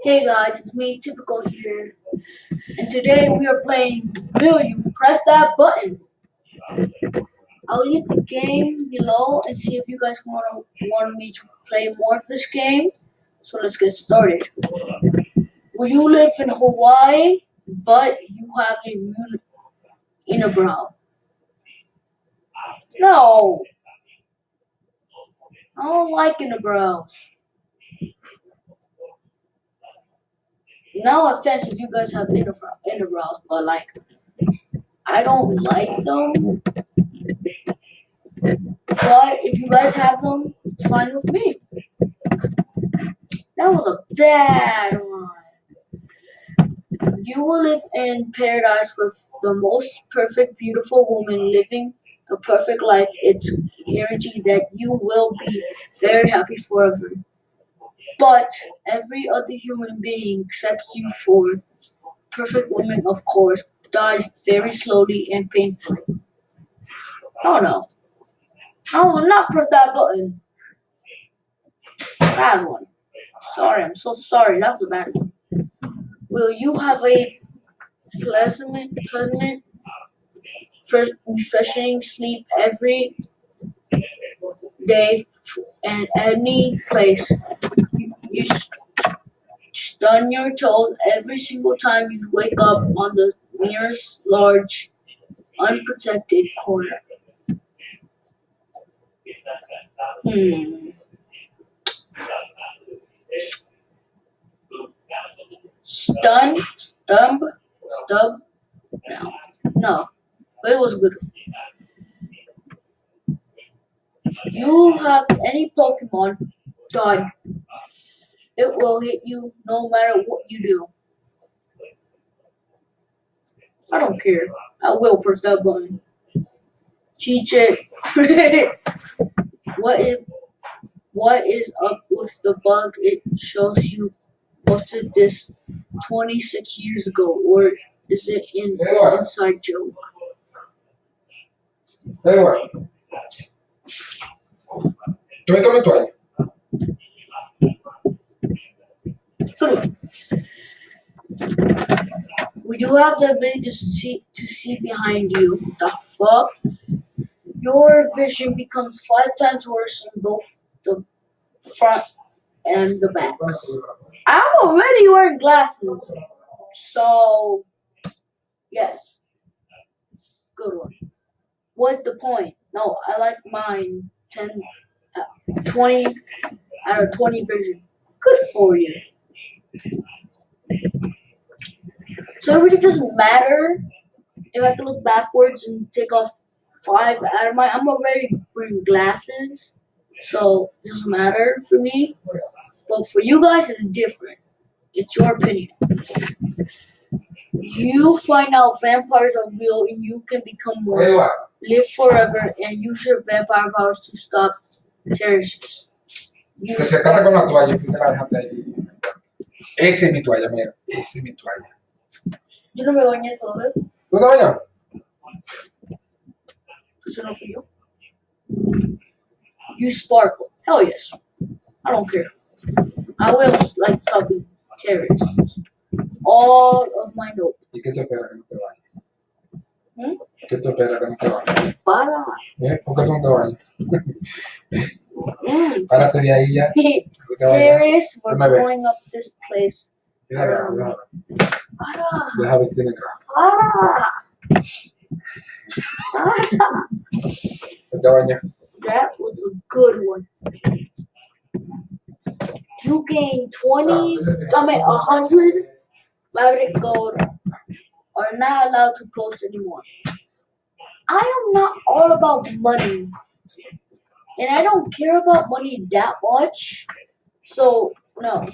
Hey guys, it's me, Typical here, and today we are playing Will You Press That Button? I'll leave the game below and see if you guys want me to play more of this game. So let's get started. Will you live in Hawaii, but you have a unibrow? No, I don't like unibrows. No offense if you guys have unibrows, but like I don't like them. But if you guys have them, it's fine with me. That was a bad one. You will live in paradise with the most perfect, beautiful woman living a perfect life. It's guaranteed that you will be very happy forever. But every other human being except you for perfect woman, of course, dies very slowly and painfully. Oh no. I will not press that button. Bad one. Sorry, I'm so sorry. That was a bad one. Will you have a pleasant, refreshing sleep every day and any place? You stun your toes every single time you wake up on the nearest large, unprotected corner. Hmm. Stub? No. No. But it was good. You have any Pokemon, done. It will hit you no matter what you do. I don't care. I will press that button. Cheat it. what if what is up with the bug it shows you posted this 26 years ago, or is it an inside joke? Edward, tome mi toalla. When you have the ability to see behind you, the fuck, your vision becomes 5 times worse in both the front and the back. I'm already wearing glasses, so yes, good one. What's the point? No, I like mine 20 out of 20 vision. Good for you. So it really doesn't matter if I can look backwards and take off 5 out of my. I'm already wearing glasses, so it doesn't matter for me. But for you guys, it's different. It's your opinion. You find out vampires are real and you can become one, Edward, live forever, and use your vampire powers to stop terrorists. You te secaste con la toalla y fuiste la dejaste ahí. Esa es mi toalla, mira. Esa es mi toalla. Yo no me bañé todavía. ¿Tú te bañas? Eso no fui yo. You sparkle. Hell yes. I don't care. I will like stopping terrorists. All of my notes. ¿Y qué tú esperas que no te bañes? Hmm? ¿Qué tú esperas que no te bañes? Para. ¿Por qué tú no te bañas? Mm. Párate de ahí ya. ¿Tú te bañas? Terrorists were Déjame ver. blowing up this place. Deja Para. vestir negra. Para. Para. ¿Qué te bañas? That was a good one. You gain 100 Maverick Gold are not allowed to post anymore. I am not all about money. And I don't care about money that much. So, no.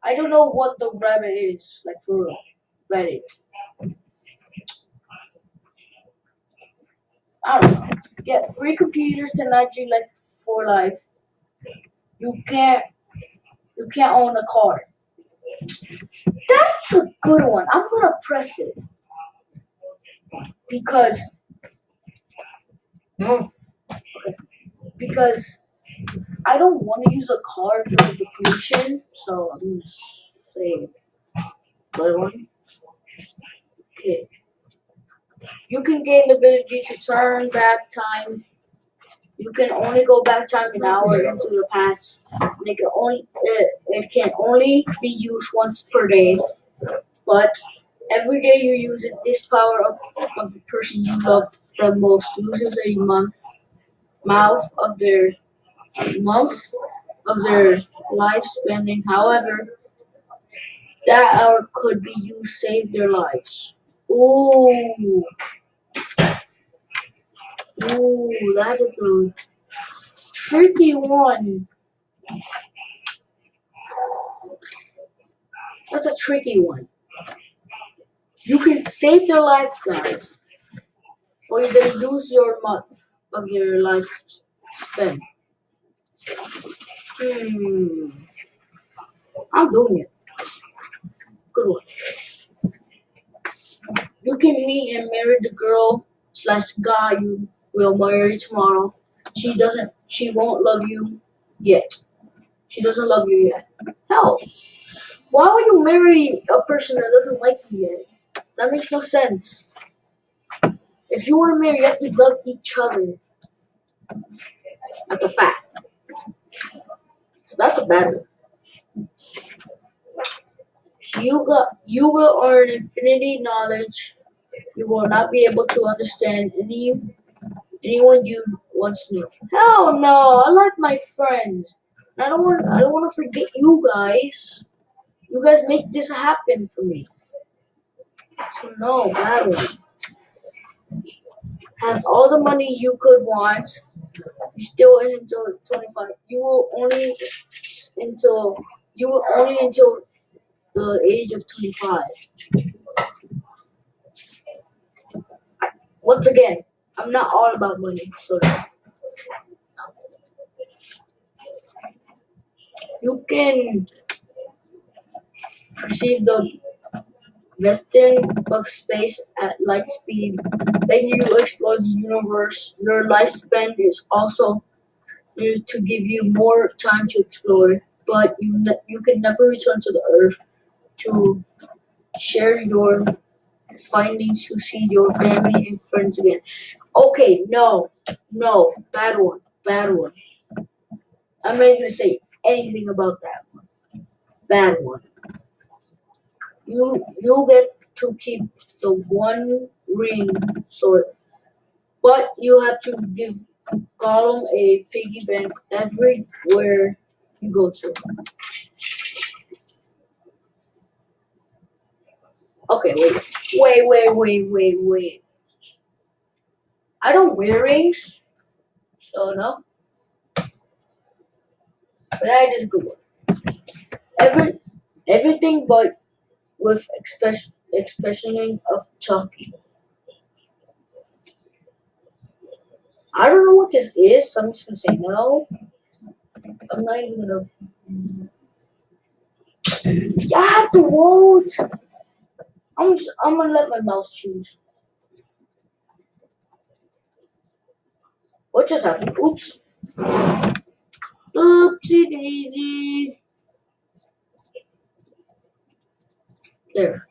I don't know what the Reddit is. Like, for real. Reddit. I don't know. Get free computers technology like for life. You can't own a car. That's a good one. I'm gonna press it. Because I don't want to use a car because of the pollution, so I'm gonna say the other one. Okay. You can gain the ability to turn back time. You can only go back time an hour into the past. And it can only be used once per day. But every day you use it, this power of the person you loved the most loses a mouth of their month of their life spending. However, that hour could be used to save their lives. Ooh, that is a tricky one. That's a tricky one. You can save their life, guys, or either lose your month of your life spent. Hmm, I'm doing it. Good one. You can meet and marry the girl slash guy you will marry tomorrow. She won't love you yet. She doesn't love you yet. Hell, why would you marry a person that doesn't like you yet? That makes no sense. If you want to marry, you have to love each other. That's a fact. So that's a bad one. You will earn infinity knowledge. You will not be able to understand anyone you once knew. Hell no, I like my friends. I don't want to forget you guys. You guys make this happen for me. So no, bad one. Have all the money you could want. You still until 25. Until you will only until the age of 25. Once again, I'm not all about money, so you can perceive the vesting of space at light speed. Then you explore the universe. Your lifespan is also to give you more time to explore, but you can never return to the Earth to share your findings to see your family and friends again. Okay, no, bad one. I'm not gonna say anything about that one. Bad one. You get to keep the one ring sword, but you have to give Gollum a piggy bank everywhere you go to. Okay, wait. I don't wear rings, so no, but that is a good one. Every everything but with expressioning of talking. I don't know what this is, so I'm just gonna say no. I'm not even gonna. Yeah, I have to vote. I'm gonna let my mouse choose. What just happened? Oops. Oopsie daisy. There.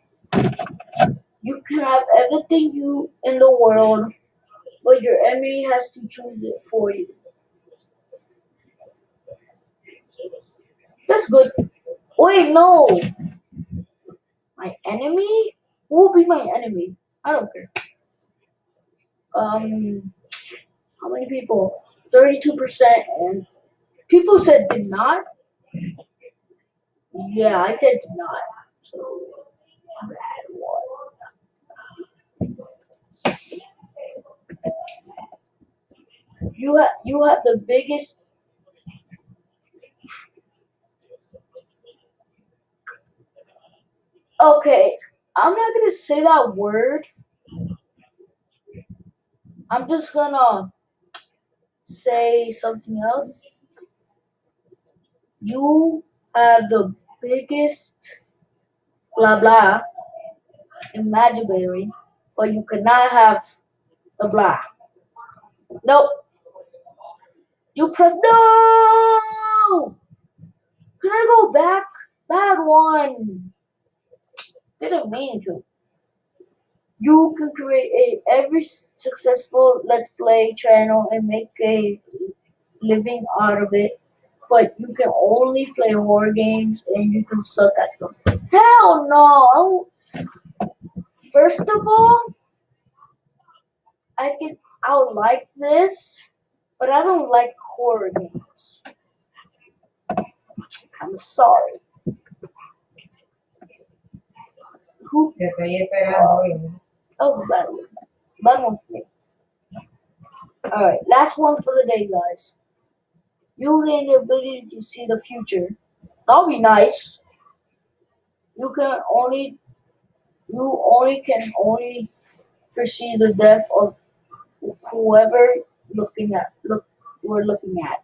You can have everything you in the world, but your enemy has to choose it for you. That's good. Wait, no. My enemy? Who will be my enemy? I don't care. How many people? 32%, and people said did not. Yeah, I said did not. So bad one. You have the biggest. Okay, I'm not gonna say that word. I'm just gonna say something else. You have the biggest blah blah imaginary, but you cannot have the blah. Nope. You press no. Can I go back? Bad one. Didn't mean to. You can create every successful Let's Play channel and make a living out of it, but you can only play horror games and you can suck at them. Hell no! First of all, I would like this, but I don't like horror games. I'm sorry. Who? Te estoy esperando hoy. Oh, bad one. Bad one for me. Alright, last one for the day, guys. You gain the ability to see the future. That'll be nice. You can only you only foresee the death of whoever we're looking at.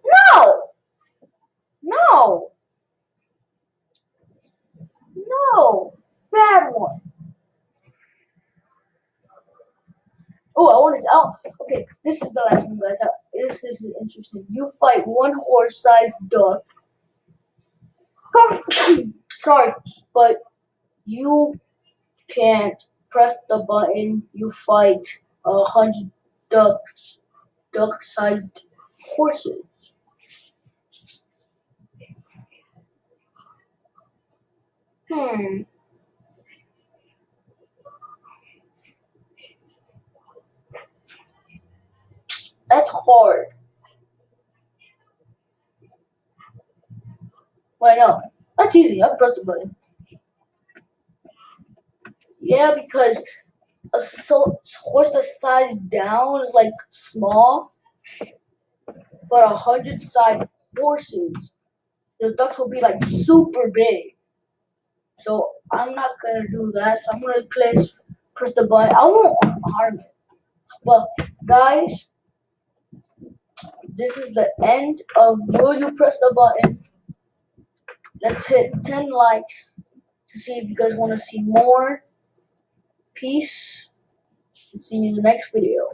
No! No! No! Bad one. Oh, I want to. Oh, okay. This is the last one, guys. This is interesting. You fight one horse-sized duck. Sorry, but you can't press the button. You fight 100 duck-sized horses. Hmm. That's hard. Why not? That's easy. I press the button. Yeah, because horse the size down is like small, but 100 side horses, the ducks will be like super big. So I'm not gonna do that. So I'm gonna press the button. I won't harm it. But guys, this is the end of Will You Press the Button. Let's hit 10 likes to see if you guys want to see more. Peace. And see you in the next video.